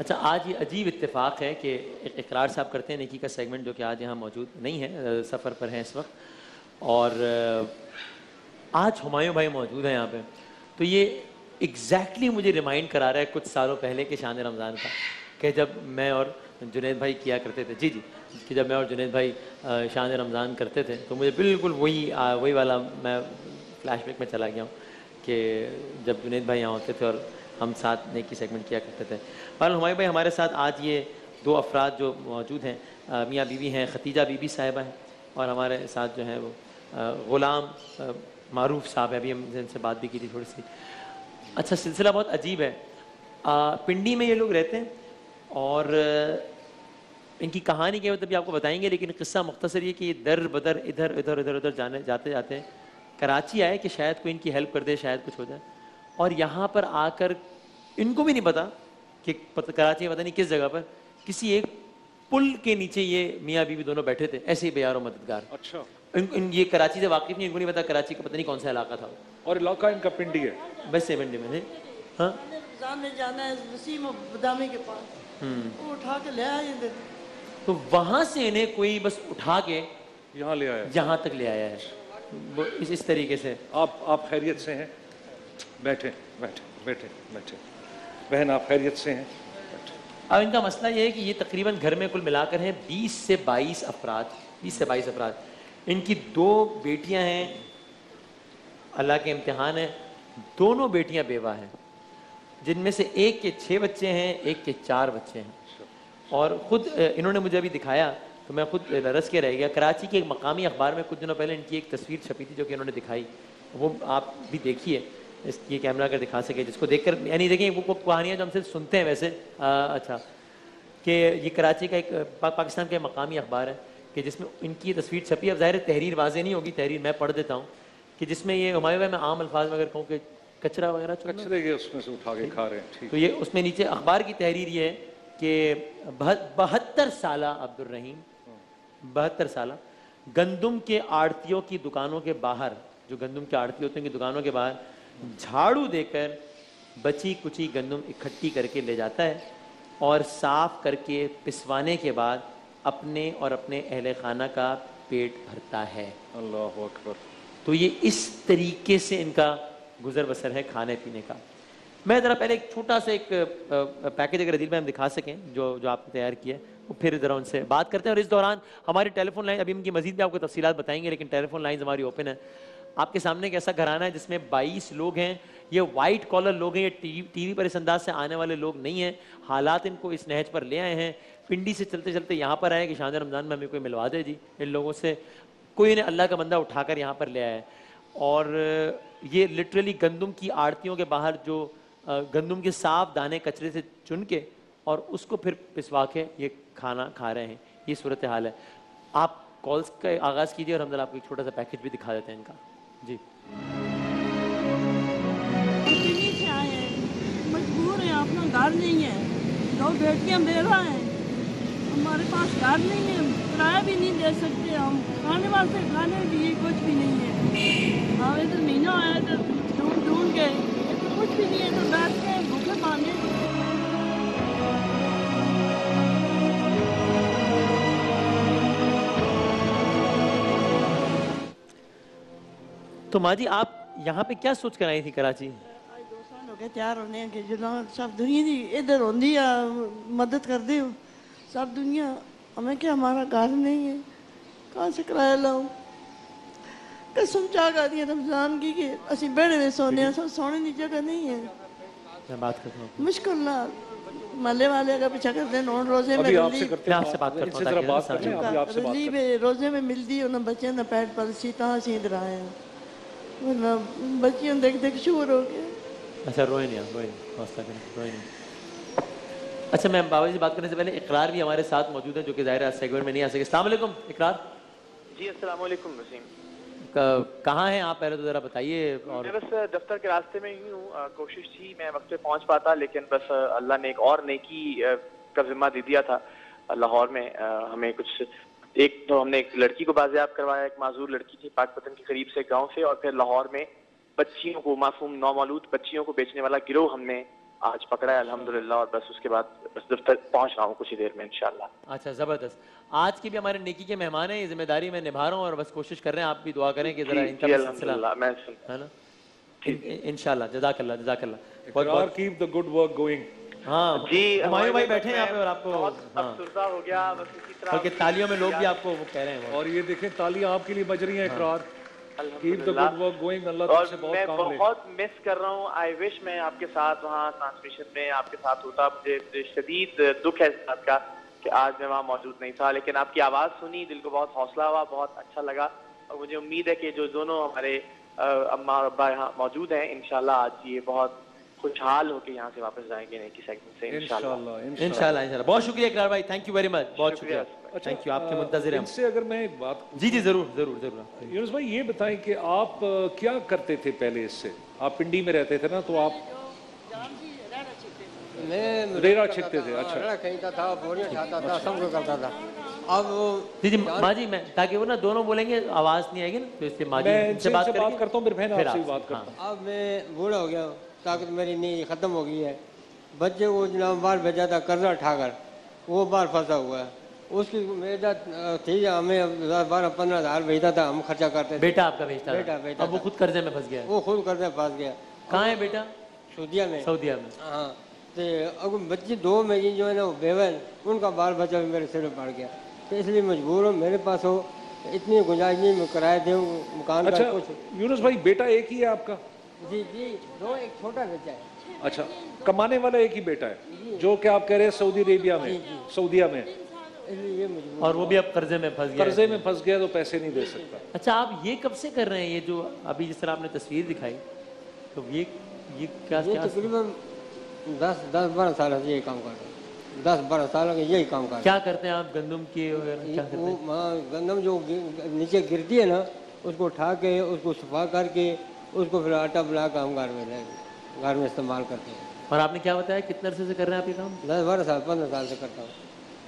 اچھا آج یہ عجیب اتفاق ہے کہ اقرار صاحب کرتے ہیں نیکی کا سیگمنٹ جو کہ آج یہاں موجود نہیں ہے، سفر پر ہیں اس وقت، اور آج ہمایوں بھائی موجود ہیں یہاں پہ، تو یہ ایگزیکٹلی مجھے ریمائنڈ کرا رہا ہے کچھ سالوں پہلے کے شان رمضان کا، کہ جب میں اور جنید بھائی کیا کرتے تھے، جی کہ جب میں اور جنید بھائی شان رمضان کرتے تھے تو مجھے بالکل وہی والا میں فلیش بیک میں چلا گیا ہوں کہ جب جنید بھائی یہاں ہوتے تھے اور ہم ساتھ نیکی سیگمنٹ کیا کرتے تھے۔ بہرحال ہمایوں بھائی ہمارے ساتھ آج یہ دو افراد جو موجود ہیں، میاں بیوی ہیں، ختیجہ بی بی صاحبہ ہیں، اور ہمارے ساتھ جو ہیں وہ غلام معروف صاحب ہے، ابھی ہم ان سے بات بھی کی تھی تھوڑی سی۔ اچھا سلسلہ بہت عجیب ہے، پنڈی میں یہ لوگ رہتے ہیں اور ان کی کہانی کیا مطلب آپ کو بتائیں گے، لیکن قصہ مختصر یہ کہ یہ در بدر ادھر جاتے جاتے کراچی آئے کہ شاید کوئی ان کی ہیلپ کر دے، شاید کچھ ہو جائے، اور یہاں پر آ کر ان کو بھی نہیں پتا کہ کراچی میں پتہ نہیں کس جگہ پر کسی ایک پل کے نیچے یہ میاں بیوی دونوں بیٹھے تھے، ایسے ہی بے یار و مددگار۔ اچھا یہ کراچی سے واقف نہیں، ان کو نہیں پتا کراچی کا پتہ نہیں کون سا علاقہ تھا، اور علاقہ ان کا پنڈی ہے، بس پنڈی میں۔ ہاں نے جانا ہے وسیم بدامی کے پاس، وہ اٹھا کے لے آئے، تو وہاں سے انہیں کوئی بس اٹھا کے یہاں لے آیا، یہاں تک لے آیا ہے اس طریقے سے۔ آپ خیریت سے ہیں؟ بیٹھے بہن، آپ خیریت سے ہیں؟ اب ان کا مسئلہ یہ ہے کہ یہ تقریباً گھر میں کل ملا کر ہیں 20 سے 22 افراد، ان کی 2 بیٹیاں ہیں، اللہ کے امتحان ہے، دونوں بیٹیاں بیوہ ہیں، جن میں سے ایک کے 6 بچے ہیں، ایک کے 4 بچے ہیں، اور خود انہوں نے مجھے ابھی دکھایا تو میں خود رس کے رہ گیا۔ کراچی کے ایک مقامی اخبار میں کچھ دنوں پہلے ان کی ایک تصویر چھپی تھی جو کہ انہوں نے دکھائی، وہ آپ بھی دیکھیے، اس یہ کیمرہ اگر دکھا سکے، جس کو دیکھ کر یعنی دیکھیں وہ کہانیاں جو ہم سے سنتے ہیں ویسے اچھا کہ یہ کراچی کا ایک پاکستان کا مقامی اخبار ہے کہ جس میں ان کی یہ تصویر چھپی ہے۔ اب ظاہر تحریر واضح نہیں ہوگی، تحریر میں پڑھ دیتا ہوں کہ جس میں یہ ہمایوں بھائی میں عام الفاظ میں اگر کہوں کہ کچرا وغیرہ کچرے کے اس میں سے اٹھا کے کھا رہے ہیں، تو یہ اس میں نیچے اخبار کی تحریر یہ ہے کہ 72 سالہ عبد الرحیم 72 سالہ گندم کے آڑتیوں کی دکانوں کے باہر، جو گندم کے آڑتی ہوتے ہیں کی دکانوں کے باہر جھاڑو دے کر بچی کچی گندم اکٹھی کر کے لے جاتا ہے اور صاف کر کے پسوانے کے بعد اپنے اور اپنے اہل خانہ کا پیٹ بھرتا ہے۔ اللہ اکبر۔ تو یہ اس طریقے سے ان کا گزر بسر ہے کھانے پینے کا۔ میں ذرا پہلے ایک چھوٹا سا ایک پیکج اگر عدیل میں ہم دکھا سکیں جو آپ نے تیار کیا ہے، وہ پھر ذرا ان سے بات کرتے ہیں، اور اس دوران ہماری ٹیلی فون لائن ابھی ان کی مزید بھی آپ کو تفصیلات بتائیں گے، لیکن ٹیلی فون لائنز ہماری اوپن ہے۔ آپ کے سامنے ایک ایسا گھرانہ ہے جس میں 22 لوگ ہیں، یہ وائٹ کالر لوگ ہیں، یہ ٹی وی پر اس انداز سے آنے والے لوگ نہیں ہیں، حالات ان کو اس نہج پر لے آئے ہیں، پنڈی سے چلتے چلتے یہاں پر آئے کہ شان رمضان میں ہمیں کوئی ملوا دے جی ان لوگوں سے، کوئی انہیں اللہ کا بندہ اٹھا کر یہاں پر لے آیا ہے، اور یہ لٹرلی گندم کی آڑتیوں کے باہر جو گندم کے صاف دانے کچرے سے چن کے اور اس کو پھر پسوا کے یہ کھانا کھا رہے ہیں، یہ صورتحال ہے۔ آپ کالز کا آغاز کیجیے اور ہم ذرا آپ کو ایک چھوٹا سا پیکج بھی دکھا دیتے ہیں ان کا۔ جی سے آئے ہیں، مجبور ہیں، اپنا گھر نہیں ہے، 2 بیٹیاں بیوہ ہیں، ہمارے پاس گھر نہیں ہے، کرایہ بھی نہیں دے سکتے ہم، کھانے واسطے کھانے کے لیے کچھ بھی نہیں ہے، ہم ادھر مہینہ آیا تو ڈھونڈ کے کچھ بھی نہیں ہے تو بیٹھتے ہیں بھوکے مارنے۔ تو ماں جی آپ یہاں پہ کیا سوچ کر آئی تھی کراچی؟ آج 2 سال ہو گئے تیار ہونے ہیں کہ جنہوں سب دنیا دی ادھر ہوندی ہے مدد کر دے ہو سب دنیا، ہمیں کہ ہمارا گھر نہیں ہے، کہاں سے کرایہ لاؤں؟ قسم چاہ گا دیا رمضان کی کہ اسی بیڑے میں سونے ہیں، سب سونے کی جگہ نہیں ہے، میں بات کرتا ہوں مشکل نہ محلے والے اگر پیچھا کرتے ہیں نون روزے میں ریلیف روزے میں ملتی انہوں بچے نہ پیٹ پلسی تاں اسی ادھر آئے ہیں، ورنہ بچیاں دیکھ دیکھ شور ہو گئے۔ اچھا روئے نہیں آپ، روئے نہیں، حوصلہ کریں، روئے نہیں۔ اچھا میں بابا جی بات کرنے سے پہلے اقرار بھی ہمارے ساتھ موجود ہے جو کہ ظاہر سیگمنٹ میں نہیں آ سکے۔ السلام علیکم اقرار۔ جی السلام علیکم وسیم۔ کہاں ہیں آپ پہلے تو ذرا بتائیے؟ اور میں بس دفتر کے راستے میں ہی ہوں، کوشش تھی میں وقت پہ پہنچ پاتا، لیکن بس اللہ نے ایک اور نیکی کا ذمہ دے دیا تھا لاہور میں، ہمیں کچھ ایک تو ہم نے ایک لڑکی کو بازیاب کروایا، ایک معذور لڑکی تھی پاک پتن کے قریب سے گاؤں سے، اور پھر لاہور میں بچیوں کو، معصوم نومولود بچیوں کو بیچنے والا گروہ ہم نے آج پکڑا ہے الحمدللہ, اور بس اس کے بعد بس دفتر پہنچ رہا ہوں کچھ ہی دیر میں انشاءاللہ. اچھا زبردست. آج کی بھی ہمارے نیکی کے مہمان ہیں, یہ ذمہ داری میں نبھا رہا ہوں اور بس کوشش کر رہے ہیں, آپ بھی دعا کریں کہ ذرا ان کا بھی سلسلہ الحمدللہ میں ہے نا انشاءاللہ. جزاک اللہ جزاک اللہ. اقرار, keep the good work going. ہاں جی ہمایوں بھائی بیٹھے ہیں یہاں پہ اور آپ کو بہت افسردہ ہو گیا بس اسی طرح بلکہ تالیوں میں لوگ بھی آپ کو وہ کہہ رہے ہیں. اور یہ دیکھیں تالیاں آپ کے لیے بج رہی ہیں. اقرار, keep the good work going. اللہ اور تم سے بہت میں کام لے. بہت مس کر رہا ہوں. آئی وش میں آپ کے ساتھ وہاں ٹرانسمیشن میں آپ کے ساتھ ہوتا. مجھے شدید دکھ ہے اس بات کا کہ آج میں وہاں موجود نہیں تھا, لیکن آپ کی آواز سنی, دل کو بہت حوصلہ ہوا, بہت اچھا لگا. اور مجھے امید ہے کہ جو دونوں ہمارے اماں اور ابا یہاں موجود ہیں انشاءاللہ آج یہ بہت خوشحال ہو کے یہاں سے واپس جائیں گے نیکی سیگمنٹ سے انشاءاللہ. انشاءاللہ. بہت شکریہ اقرار بھائی, تھینک یو ویری مچ, بہت شکریہ. تھینک یو, آپ کے منتظر ہیں. ان سے اگر میں ایک بات, جی جی ضرور ضرور ضرور. یونس بھائی یہ بتائیں کہ آپ کیا کرتے تھے پہلے اس سے؟ آپ پنڈی میں رہتے تھے نا, تو آپ ریڑا چھکتے تھے. اچھا ریڑا کھینچتا تھا, بوریاں اٹھاتا تھا, سب کو کرتا تھا. اب جی جی ماں جی, میں تاکہ وہ نا دونوں بولیں گے آواز نہیں آئے گی نا, تو اس سے ماں جی میں ان سے بات کرتا ہوں, پھر بہن آپ سے بھی بات کرتا ہوں. اب میں بوڑھا ہو گیا, طاقت میری نہیں ختم ہو گئی ہے. بچے کو جناب باہر بھیجا تھا قرضہ اٹھا کر, وہ باہر پھنسا ہوا ہے. اس کی میرا تھی, ہمیں 12-15 ہزار بھیجتا تھا, ہم خرچہ کرتے تھے. بیٹا آپ کا بھیجتا بیٹا تھا, اب وہ خود قرضے میں پھنس گیا. وہ خود قرضے پھنس گیا. کہاں ہے بیٹا؟ سعودیہ میں. سعودیہ میں. ہاں, تو اب بچی دو میری جو ہے نا وہ بیوہ ہیں, ان کا بال بچہ بھی میرے سر میں پڑ گیا. تو اس لیے مجبور ہوں, میرے پاس ہو اتنی گنجائش نہیں میں کرایہ دوں مکان کا. اچھا کچھ یونس بھائی, بیٹا ایک ہی ہے آپ کا؟ جی جی, دو, ایک چھوٹا بچہ ہے. اچھا, کمانے والا ایک ہی بیٹا ہے جو کہ آپ کہہ رہے ہیں سعودی عربیہ میں, سعودیہ میں, اس لیے یہ مجبور. اور وہ بھی اب قرضے میں پھنس گیا. قرضے میں پھنس گیا تو پیسے نہیں دے سکتا. اچھا, آپ یہ کب سے کر رہے ہیں, یہ جو ابھی جس طرح آپ نے تصویر دکھائی, تو یہ کیا تقریباً 10-12 سال سے یہ کام کر رہے ہیں. 10-12 سال کے یہی کام کر رہے ہیں. کیا کرتے ہیں آپ؟ گندم کی وغیرہ کیا کرتے ہیں؟ وہ گندم جو نیچے گرتی ہے نا, اس کو اٹھا کے, اس کو صفا کر کے, اس کو پھر آٹا بنا کے ہم گھر میں استعمال کرتے ہیں. اور آپ نے کیا بتایا کتنے عرصے سے کر رہے ہیں آپ یہ کام؟ 10-12 سال 15 سال سے کرتا ہوں.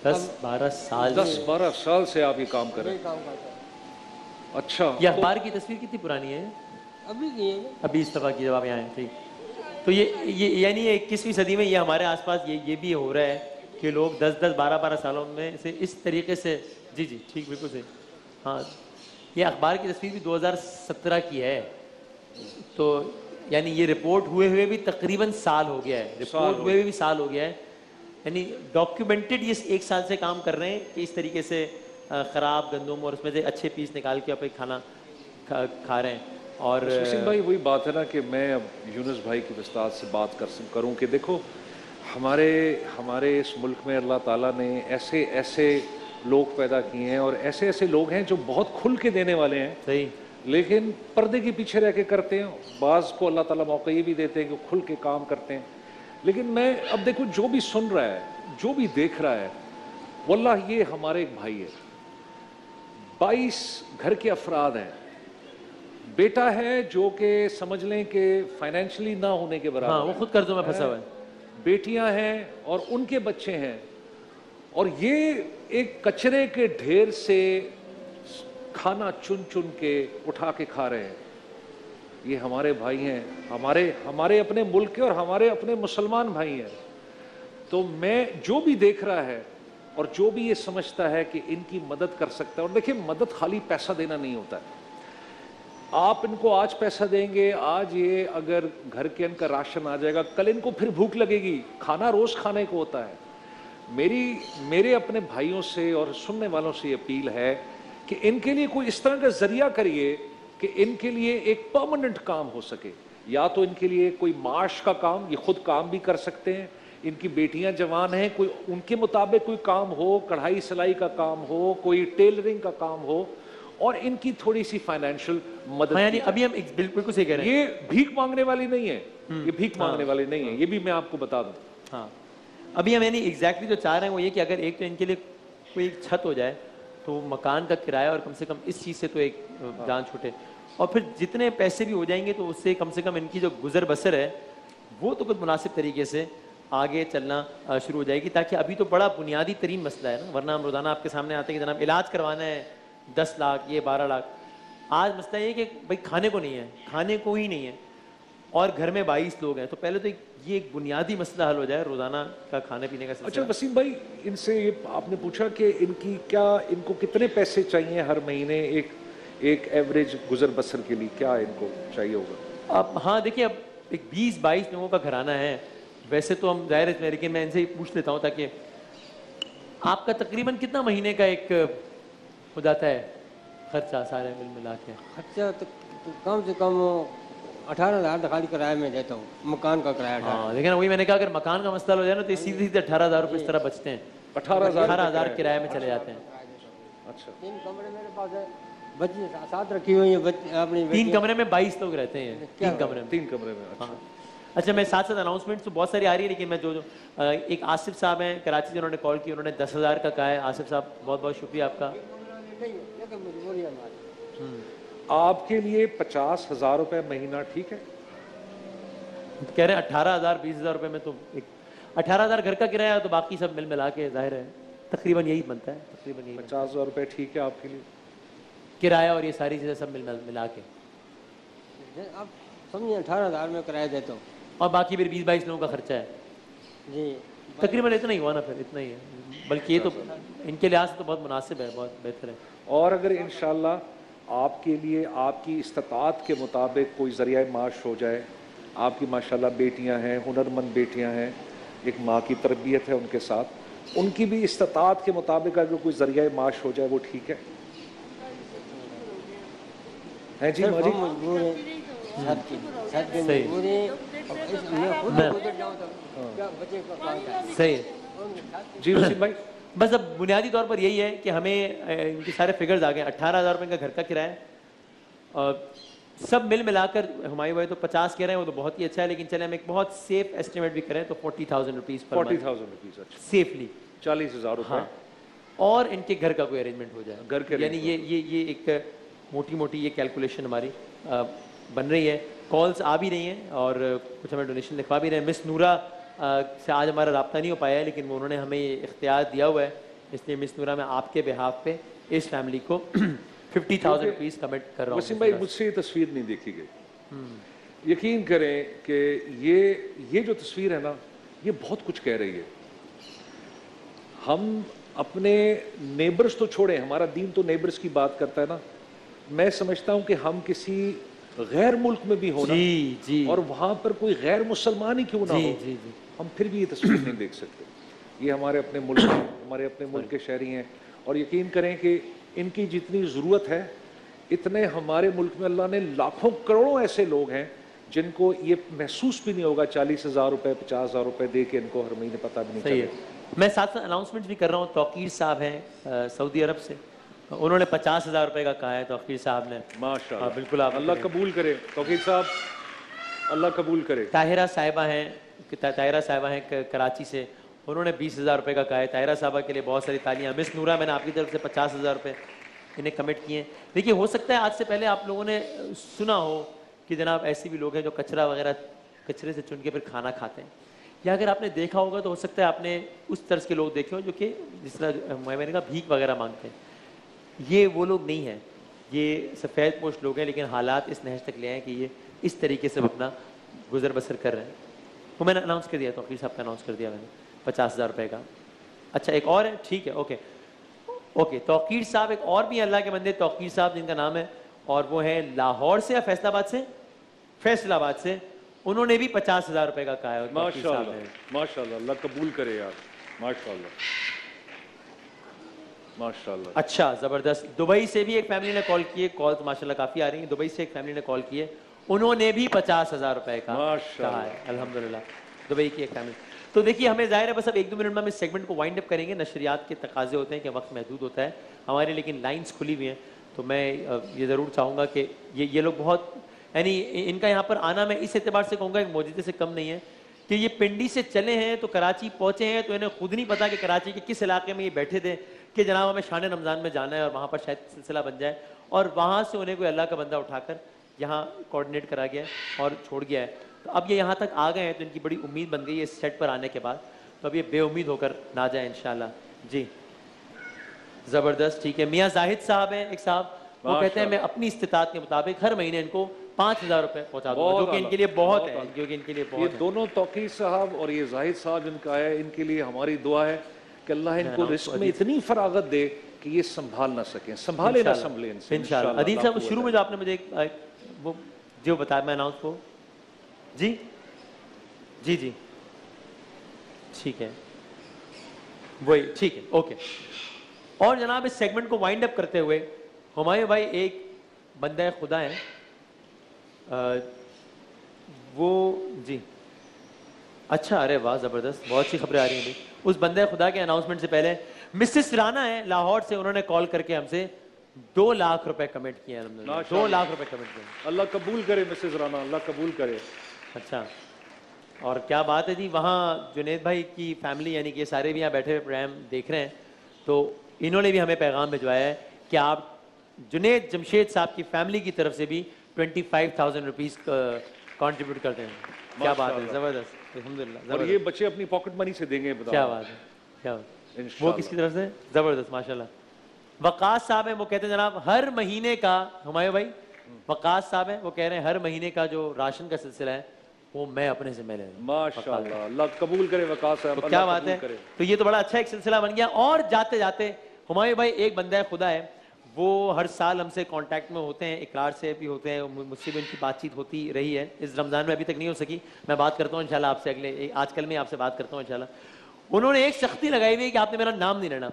10-12 سال 10-12 سال سے آپ یہ کام کر رہے یہی ہیں. کام کرتا ہوں. اچھا, یہ اخبار کی تصویر کتنی پرانی ہے؟ ابھی کی ہے ابھی اس دفعہ کی جب آپ یہاں آئے. ٹھیک, تو یہ یعنی 21ویں صدی میں یہ ہمارے آس پاس یہ بھی ہو رہا ہے کہ لوگ 10-12 سالوں میں سے اس طریقے سے. جی جی ٹھیک, بالکل صحیح. ہاں, یہ اخبار کی تصویر بھی 2017 کی ہے, تو یعنی یہ رپورٹ ہوئے بھی تقریباً سال ہو گیا ہے. رپورٹ ہوئے بھی سال ہو گیا ہے, یعنی ڈاکیومنٹڈ یہ 1 سال سے کام کر رہے ہیں کہ اس طریقے سے خراب گندم اور اس میں سے اچھے پیس نکال کے اپنے کھانا کھا رہے ہیں. اور حسین بھائی وہی بات ہے نا کہ میں اب یونس بھائی کی وسطات سے بات کروں کہ دیکھو ہمارے اس ملک میں اللہ تعالیٰ نے ایسے لوگ پیدا کیے ہیں, اور ایسے لوگ ہیں جو بہت کھل کے دینے والے ہیں. صحیح, لیکن پردے کے پیچھے رہ کے کرتے ہیں. بعض کو اللہ تعالیٰ موقع یہ بھی دیتے ہیں کہ کھل کے کام کرتے ہیں. لیکن میں اب دیکھو, جو بھی سن رہا ہے, جو بھی دیکھ رہا ہے, واللہ یہ ہمارے ایک بھائی ہے. 22 گھر کے افراد ہیں. بیٹا ہے جو کہ سمجھ لیں کہ فائنینشلی نہ ہونے کے برابر. ہاں, وہ خود قرضوں میں پھنسا ہوا ہے. بیٹیاں ہیں اور ان کے بچے ہیں, اور یہ ایک کچرے کے ڈھیر سے کھانا چن کے اٹھا کے کھا رہے ہیں. یہ ہمارے بھائی ہیں, ہمارے اپنے ملک کے اور ہمارے اپنے مسلمان بھائی ہیں. تو میں جو بھی دیکھ رہا ہے اور جو بھی یہ سمجھتا ہے کہ ان کی مدد کر سکتا ہے, اور دیکھیں مدد خالی پیسہ دینا نہیں ہوتا ہے. آپ ان کو آج پیسہ دیں گے, آج یہ اگر گھر کے ان کا راشن آ جائے گا, کل ان کو پھر بھوک لگے گی. کھانا روز کھانے کو ہوتا ہے. میرے اپنے بھائیوں سے اور سننے والوں سے یہ اپیل ہے کہ ان کے لیے کوئی اس طرح کا ذریعہ کریے کہ ان کے لیے ایک پرماننٹ کام ہو سکے. یا تو ان کے لیے کوئی معاش کا کام, یہ خود کام بھی کر سکتے ہیں. ان کی بیٹیاں جوان ہیں, کوئی ان کے مطابق کوئی کام ہو, کڑھائی سلائی کا کام ہو, کوئی ٹیلرنگ کا کام ہو, اور ان کی تھوڑی سی فائنینشل مدد. یعنی ابھی ہم بالکل صحیح کہہ رہے ہیں, یہ بھیک مانگنے والی نہیں ہے, یہ بھیک مانگنے والی نہیں ہے, یہ بھی میں آپ کو بتا دوں. ہاں, ابھی ہم یعنی ایگزیکٹلی جو چاہ رہے ہیں وہ یہ کہ اگر ایک تو ان کے لیے کوئی ایک چھت ہو جائے تو مکان کا کرایہ, اور کم سے کم اس چیز سے تو ایک جان چھوٹے, اور پھر جتنے پیسے بھی ہو جائیں گے تو اس سے کم ان کی جو گزر بسر ہے وہ تو کچھ مناسب طریقے سے آگے چلنا شروع ہو جائے گی. تاکہ ابھی تو بڑا بنیادی ترین مسئلہ ہے نا, ورنہ ہم روزانہ آپ کے سامنے آتے ہیں کہ جناب علاج کروانا ہے 10 لاکھ, یہ 12 لاکھ. آج مسئلہ یہ کہ بھائی کھانے کو نہیں ہے, کھانے کو ہی نہیں ہے. اور گھر میں 22 لوگ ہیں, تو پہلے تو یہ ایک بنیادی مسئلہ حل ہو جائے, روزانہ کا کھانے پینے کا اچھا سلسلہ. وسیم بھائی, ان سے آپ نے پوچھا کہ ان کو کتنے پیسے چاہیے ہر مہینے ایک ایوریج گزر بسر کے لیے, کیا ان کو چاہیے ہوگا؟ اب ہاں دیکھیے, اب ایک 20-22 لوگوں کا گھرانہ ہے, ویسے تو ہم ظاہر ہے, لیکن میں ان سے ہی پوچھ لیتا ہوں تاکہ آپ کا تقریباً کتنا مہینے کا ایک ہو جاتا ہے خرچہ سارے ملا کے؟ خرچہ تو کم سے کم 18,000 تو خالی کرایہ میں دیتا ہوں, مکان کا کرایہ. ہاں لیکن وہی میں نے کہا, اگر مکان کا مسئلہ ہو جائے نا تو سیدھے سیدھے 18,000 روپے اس طرح بچتے ہیں, 18,000 کرایہ میں چلے جاتے ہیں. اچھا 3 کمرے میرے پاس ہے, بچی ساتھ رکھی ہوئی ہیں اپنی. 3 کمرے میں 22 لوگ رہتے ہیں, 3 کمرے میں. اچھا. اچھا میں ساتھ اناؤنسمنٹ تو بہت ساری آ رہی ہے, لیکن میں جو ایک آصف صاحب ہیں کراچی سے, انہوں نے کال کی, انہوں نے 10,000 کا کہا ہے. آصف صاحب بہت بہت شکریہ آپ کا. آپ کے لیے 50,000 روپے مہینہ ٹھیک ہے؟ کہہ رہے ہیں 18,000 20,000 روپے میں, تو 18,000 گھر کا کرایہ, تو باقی سب مل ملا کے ظاہر ہے تقریباً یہی بنتا ہے. تقریباً یہی 50,000 روپے ٹھیک ہے آپ کے لیے؟ کرایہ اور یہ ساری چیزیں سب ملا کے آپ سمجھیں 18,000 میں کرایہ دیتا ہوں, اور باقی پھر 20-22 لوگوں کا خرچہ ہے. جی تقریباً اتنا ہی ہوا نا, پھر اتنا ہی ہے, بلکہ یہ تو ان کے لحاظ سے تو بہت مناسب ہے, بہت بہتر ہے. اور اگر انشاءاللہ آپ کے لیے آپ کی استطاعت کے مطابق کوئی ذریعہ معاش ہو جائے, آپ کی ماشاءاللہ بیٹیاں ہیں, ہنرمند بیٹیاں ہیں, ایک ماں کی تربیت ہے ان کے ساتھ, ان کی بھی استطاعت کے مطابق اگر کوئی ذریعہ معاش ہو جائے وہ ٹھیک ہے؟ ہیں جی ماجی, مجبور ہیں, صحیح ہے. جی وسیم بھائی. بس اب بنیادی طور پر یہی ہے کہ ہمیں ان کے سارے فگرز آ گئے. 18,000 روپے کا گھر کا کرایہ, اور سب مل ملا کر ہمارے بھائی تو 50 کہہ رہے ہیں, وہ تو بہت ہی اچھا ہے, لیکن چلے ہم ایک بہت سیف ایسٹیمیٹ بھی کریں تو 40,000 روپیز پر 40,000 روپیز سیفلی, 40,000 روپے, اور ان کے گھر کا کوئی ارینجمنٹ ہو جائے. گھر کے یعنی یہ ایک موٹی موٹی یہ کیلکولیشن ہماری بن رہی ہے. کالز آ بھی رہی ہیں اور کچھ ہمیں ڈونیشن لکھوا بھی رہے ہیں. مس نورا سے آج ہمارا رابطہ نہیں ہو پایا ہے, لیکن انہوں نے ہمیں یہ اختیار دیا ہوا ہے, اس لیے مس نورا میں آپ کے بہاف پہ اس فیملی کو 50,000 روپیز کمٹ کر رہا ہوں. وسیم بھائی مجھ سے یہ تصویر نہیں دیکھی گئی, یقین کریں کہ یہ جو تصویر ہے نا, یہ بہت کچھ کہہ رہی ہے. ہم اپنے نیبرز تو چھوڑیں, ہمارا دین تو نیبرز کی بات کرتا ہے نا. میں سمجھتا ہوں کہ ہم کسی غیر ملک میں بھی ہونا, اور وہاں پر کوئی غیر مسلمان ہی کیوں نہ ہو, ہم پھر بھی یہ تصویر نہیں دیکھ سکتے. یہ ہمارے اپنے ملک ہیں, ہمارے اپنے ملک کے شہری ہیں, اور یقین کریں کہ ان کی جتنی ضرورت ہے اتنے ہمارے ملک میں اللہ نے لاکھوں کروڑوں ایسے لوگ ہیں جن کو یہ محسوس بھی نہیں ہوگا 40,000 روپے 50,000 روپے دے کے ان کو ہر مہینے پتہ بھی نہیں چلے. میں ساتھ اناؤنسمنٹ بھی کر رہا ہوں. توقیر صاحب ہیں سعودی عرب سے, انہوں نے 50,000 روپے کا کہا ہے. توقیر صاحب نے, ماشاءاللہ, بالکل آپ اللہ قبول کرے. توقیر صاحب اللہ قبول کرے. طاہرہ صاحبہ ہیں کراچی سے, انہوں نے 20,000 روپے کا کہا ہے. طاہرہ صاحبہ کے لیے بہت ساری تالیاں. مس نورا, میں نے آپ کی طرف سے 50,000 روپے انہیں کمٹ کیے ہیں. دیکھیے ہو سکتا ہے آج سے پہلے آپ لوگوں نے سنا ہو کہ جناب ایسے بھی لوگ ہیں جو کچرا وغیرہ کچرے سے چن کے پھر کھانا کھاتے ہیں, یا اگر آپ نے دیکھا ہوگا تو ہو سکتا ہے آپ نے اس طرز کے لوگ دیکھے ہوں جو کہ جس طرح میں نے کہا بھیک وغیرہ مانگتے ہیں. یہ وہ لوگ نہیں ہیں, یہ سفید پوش لوگ ہیں, لیکن حالات اس نہج تک لے آئے کہ یہ اس طریقے سے اپنا گزر بسر کر رہے ہیں. وہ میں نے اناؤنس کر دیا, توقیر صاحب کا اناؤنس کر دیا میں نے 50,000 روپے کا. اچھا ایک اور ہے, ٹھیک ہے, اوکے. توقیر صاحب ایک اور بھی اللہ کے بندے, توقیر صاحب جن کا نام ہے, اور وہ ہیں لاہور سے یا فیصل آباد سے, فیصل آباد سے, انہوں نے بھی 50,000 روپے کا کہا ہے. ماشاءاللہ, اللہ قبول کرے یار, ماشاءاللہ. اچھا زبردست. دبئی سے بھی ایک فیملی نے کال کی ہے, کال تو ماشاءاللہ کافی آ رہی ہیں. دبئی سے ایک فیملی نے کال کی ہے, انہوں نے بھی 50,000 روپے کا کہا ہے. الحمدللہ, دبئی کی ایک فیملی. تو دیکھیے ہمیں ظاہر ہے بس اب 1-2 منٹ میں ہم اس سیگمنٹ کو وائنڈ اپ کریں گے. نشریات کے تقاضے ہوتے ہیں کہ وقت محدود ہوتا ہے ہمارے, لیکن لائنز کھلی ہوئی ہیں. تو میں یہ ضرور چاہوں گا کہ یہ لوگ بہت, یعنی ان کا یہاں پر آنا میں اس اعتبار سے کہوں گا ایک معجزے سے کم نہیں ہے کہ یہ پنڈی سے چلے ہیں تو کراچی پہنچے ہیں, تو انہیں خود نہیں پتا کہ کراچی کے کس علاقے میں یہ بیٹھے تھے کہ جناب ہمیں شان رمضان میں جانا ہے اور وہاں پر شاید سلسلہ بن جائے, اور وہاں سے انہیں کوئی اللہ کا بندہ اٹھا کر یہاں کوآرڈینیٹ کرا گیا ہے اور چھوڑ گیا ہے. تو اب یہ یہاں تک آ گئے ہیں تو ان کی بڑی امید بن گئی ہے اس سیٹ پر آنے کے بعد. تو اب یہ بے امید ہو کر نہ جائیں انشاءاللہ. جی زبردست, ٹھیک ہے. میاں زاہد صاحب ہیں ایک صاحب, وہ کہتے ہیں میں اپنی استطاعت کے مطابق ہر مہینے ان کو 5,000 روپے پہنچا دوں گا، جو کہ ان کے لیے بہت ہے، جو کہ ان کے لیے بہت ہے. یہ دونوں توقیر صاحب اور یہ زاہد صاحب جن کا ہے، ان کے لیے ہماری دعا ہے کہ اللہ ان کو رزق میں اتنی فراغت دے کہ یہ سنبھال نہ سکیں، سنبھالے نہ سنبھلے ان سے انشاءاللہ. عدیل صاحب شروع میں جو آپ نے مجھے وہ جو بتایا میں اناؤنس کو جی جی جی ٹھیک ہے وہی ٹھیک ہے اوکے. اور جناب اس سیگمنٹ کو وائنڈ اپ کرتے ہوئے ہمایوں بھائی ایک بندہ خدا ہے وہ جی اچھا ارے واہ زبردست بہت سی خبریں آ رہی ہیں. اس بندہ خدا کے اناؤنسمنٹ سے پہلے مسز رانا ہے لاہور سے، انہوں نے کال کر کے ہم سے 2 لاکھ روپے کمٹ کیے ہیں. 2 لاکھ روپے کمٹ کیے. اللہ قبول کرے مسز رانا، اللہ قبول کرے. اچھا اور کیا بات ہے جی. وہاں جنید بھائی کی فیملی یعنی کہ سارے بھی یہاں بیٹھے ہوئے پروگرام دیکھ رہے ہیں تو انہوں نے بھی ہمیں پیغام بھجوایا ہے کہ آپ جنید جمشید صاحب کی فیملی کی طرف سے بھی 25,000 روپیز کانٹریبیوٹ کرتے ہیں. کیا بات ہے زبردست الحمدللہ. اور یہ بچے اپنی پاکٹ منی سے دیں گے. کیا بات ہے کیا بات. وہ کس کی طرف سے؟ زبردست ماشاءاللہ. وقاص صاحب ہیں وہ کہتے ہیں جناب ہر مہینے کا ہمایوں بھائی وقاص صاحب ہیں وہ کہہ رہے ہیں ہر مہینے کا جو راشن کا سلسلہ ہے وہ میں اپنے ذمہ لے رہا ہوں. ماشاءاللہ اللہ قبول کرے وقاص صاحب. کیا بات ہے. تو یہ تو بڑا اچھا ایک سلسلہ بن گیا. اور جاتے جاتے ہمایوں بھائی ایک بندہ خدا ہے وہ ہر سال ہم سے کانٹیکٹ میں ہوتے ہیں، اقرار سے بھی ہوتے ہیں، مجھ سے بھی ان کی بات چیت ہوتی رہی ہے. اس رمضان میں ابھی تک نہیں ہو سکی، میں بات کرتا ہوں انشاءاللہ آپ سے اگلے آج کل میں آپ سے بات کرتا ہوں انشاءاللہ. انہوں نے ایک سختی لگائی ہوئی کہ آپ نے میرا نام نہیں لینا.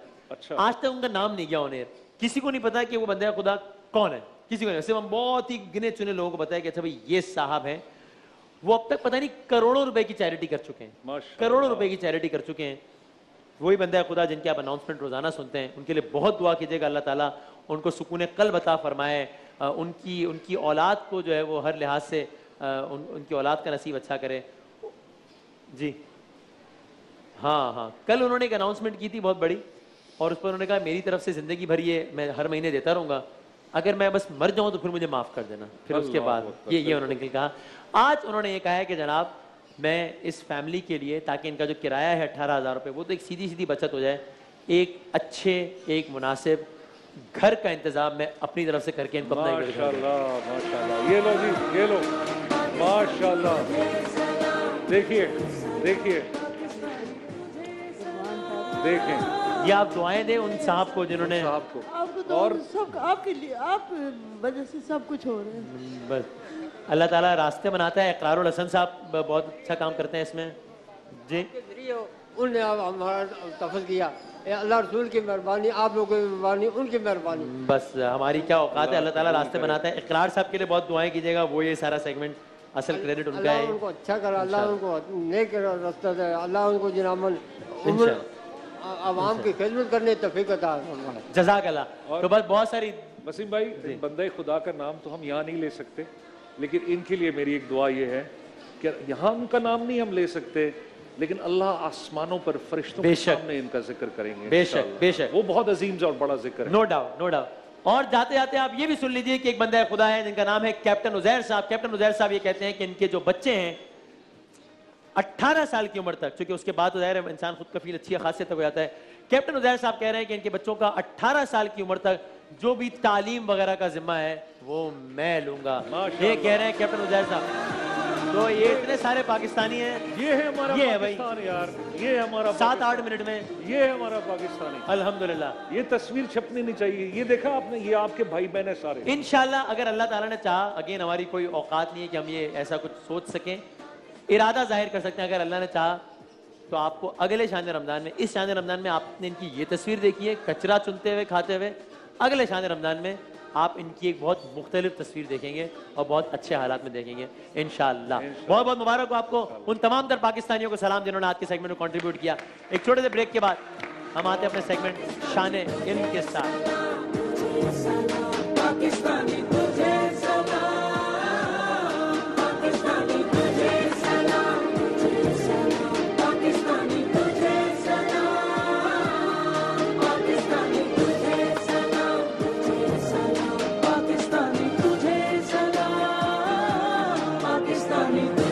آج تک ان کا نام نہیں گیا انہیں، کسی کو نہیں پتا کہ وہ بندہ خدا کون ہے، کسی کو نہیں. صرف ہم بہت ہی گنے چنے لوگوں کو بتایا کہ اچھا بھائی یہ صاحب ہیں. وہ اب تک پتہ نہیں کروڑوں روپے کی چیریٹی کر چکے ہیں، کروڑوں روپے کی چیریٹی کر چکے ہیں. وہی بندہ خدا جن کے آپ اناؤنسمنٹ روزانہ سنتے ہیں، ان کے لیے بہت دعا کیجیے گا اللہ تعالیٰ ان کو سکون قلب عطا فرمائے، ان کی اولاد کو جو ہے وہ ہر لحاظ سے ان کی اولاد کا نصیب اچھا کرے. جی ہاں کل انہوں نے ایک اناؤنسمنٹ کی تھی بہت بڑی اور اس پر انہوں نے کہا میری طرف سے زندگی بھر یہ میں ہر مہینے دیتا رہوں گا، اگر میں بس مر جاؤں تو پھر مجھے معاف کر دینا. پھر اس کے بعد یہ انہوں نے کہا. آج انہوں نے یہ کہا ہے کہ جناب میں اس فیملی کے لیے تاکہ ان کا جو کرایہ ہے 18,000 روپے وہ تو ایک سیدھی بچت ہو جائے، ایک اچھے ایک مناسب گھر کا انتظام میں اپنی طرف سے کر کے ان کو اپنا ماشاءاللہ ماشاءاللہ. یہ لو جی یہ لو ماشاءاللہ. دیکھیے دیکھیں یہ آپ دعائیں دیں ان صاحب کو جنہوں نے صاحب کو. اور سب آپ کے لیے آپ وجہ سے سب کچھ ہو رہا ہے. بس اللہ تعالیٰ راستے بناتا ہے. اقرار الحسن صاحب بہت اچھا کام کرتے ہیں اس میں. جی انہوں نے ہمارا تفضل کیا، اللہ رسول کی مہربانی، آپ لوگوں کی مہربانی، ان کی مہربانی. بس ہماری کیا اوقات ہے. اللہ تعالیٰ راستے بناتا ہے. اقرار صاحب کے لیے بہت دعائیں کیجیے گا، وہ یہ سارا سیگمنٹ اصل کریڈٹ ان کا ہے. اللہ ان کو اچھا کرا، اللہ ان کو نیک راستہ دے، اللہ ان کو جنامن عوام کی خدمت کرنے توفیق عطا فرمائے. جزاک اللہ. تو بس بہت ساری وسیم بھائی بندہ خدا کا نام تو ہم یہاں نہیں لے سکتے، لیکن ان کے لیے میری ایک دعا یہ ہے کہ یہاں ان کا نام نہیں ہم لے سکتے لیکن اللہ آسمانوں پر فرشتوں کے سامنے ان کا ذکر کریں گے. بے شک بے شک وہ بہت عظیم اور بڑا ذکر ہے. No doubt no doubt. اور جاتے جاتے آپ یہ بھی سن لیجئے کہ ایک بندہ خدا ہے جن کا نام ہے کیپٹن عزیر صاحب. کیپٹن عزیر صاحب یہ کہتے ہیں کہ ان کے جو بچے ہیں 18 سال کی عمر تک، چونکہ اس کے بعد ظاہر ہے انسان خود کفیل اچھی خاصیت تک ہو جاتا ہے. کیپٹن عزیر صاحب کہہ رہے ہیں کہ ان کے بچوں کا 18 سال کی عمر تک جو بھی تعلیم وغیرہ کا ذمہ ہے وہ میں لوں گا. یہ کہہ رہے ہیں کیپٹن عزیر صاحب. تو یہ اتنے سارے پاکستانی ہیں. یہ ہے ہمارا پاکستان یار، یہ ہے ہمارا 7-8 منٹ میں یہ ہے ہمارا پاکستانی. الحمدللہ یہ تصویر چھپنی نہیں چاہیے. یہ دیکھا آپ نے، یہ آپ کے بھائی بہن ہیں سارے. انشاءاللہ اگر اللہ تعالیٰ نے چاہا، اگین ہماری کوئی اوقات نہیں ہے کہ ہم یہ ایسا کچھ سوچ سکیں، ارادہ ظاہر کر سکتے ہیں. اگر اللہ نے چاہا تو آپ کو اگلے شان رمضان میں، اس شان رمضان میں آپ نے ان کی یہ تصویر دیکھی ہے کچرا چنتے ہوئے کھاتے ہوئے، اگلے شان رمضان میں آپ ان کی ایک بہت مختلف تصویر دیکھیں گے اور بہت اچھے حالات میں دیکھیں گے انشاءاللہ. بہت بہت مبارک ہو آپ کو، ان تمام تر پاکستانیوں کو سلام جنہوں نے آج کے سیگمنٹ کو کنٹریبیوٹ کیا. ایک چھوٹے سے بریک کے بعد ہم آتے ہیں اپنے سیگمنٹ شان علم کے ساتھ. Pakistani